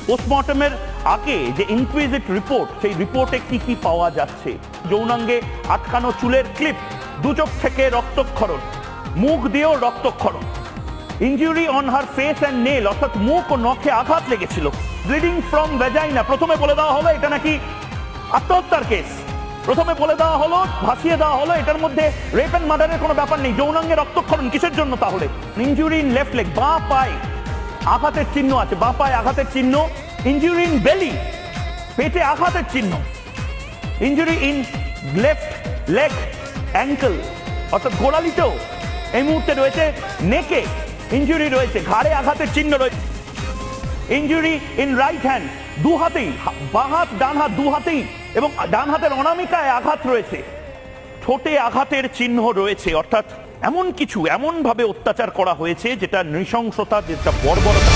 পোস্টমর্টমের আগে যে ইনকুইজিট রিপোর্ট, সেই রিপোর্টে কি কি পাওয়া যাচ্ছে? যৌনাঙ্গে আটকানো চুলের ক্লিপ, দু চোখ থেকে রক্তক্ষরণ, মুখ দিয়েও রক্তক্ষরণ, injury on her face and nail, অর্থাৎ মুখ ও নখে আঘাত লেগেছিল, ব্লিডিং ফ্রম ভ্যাজাইনা। প্রথমে বলে দেওয়া হলো এটা নাকি আত্মহত্যার কেস, প্রথমে বলে দেওয়া হলো, ভাসিয়ে দেওয়া হলো এটার মধ্যে রেপ অ্যান্ড মার্ডারের কোনো ব্যাপার নেই। যৌনাঙ্গে রক্তক্ষরণ কিসের জন্য তাহলে? ইনজুরি ইন লেফট লেগ, বাঁ পায়ে আঘাতের চিহ্ন আছে, বাঁ পায়ে আঘাতের চিহ্ন। ইনজুরি ইন বেলি, পেটে আঘাতের চিহ্ন। Injury in left leg ankle, অর্থাৎ গোড়ালিতেও এই মুহূর্তে রয়েছে। নেকে ইনজুরি রয়েছে, ঘাড়ে আঘাতের চিহ্ন রয়েছে। ইনজুরি ইন রাইট হ্যান্ড, দু হাতেই, বাঁ হাত ডান হাত দু হাতেই, এবং ডান হাতের অনামিকায় আঘাত রয়েছে, ঠোঁটে আঘাতের চিহ্ন রয়েছে। অর্থাৎ এমন কিছু, এমন ভাবে অত্যাচার করা হয়েছে যেটা নৃশংসতা, যেটা বর্বরতা।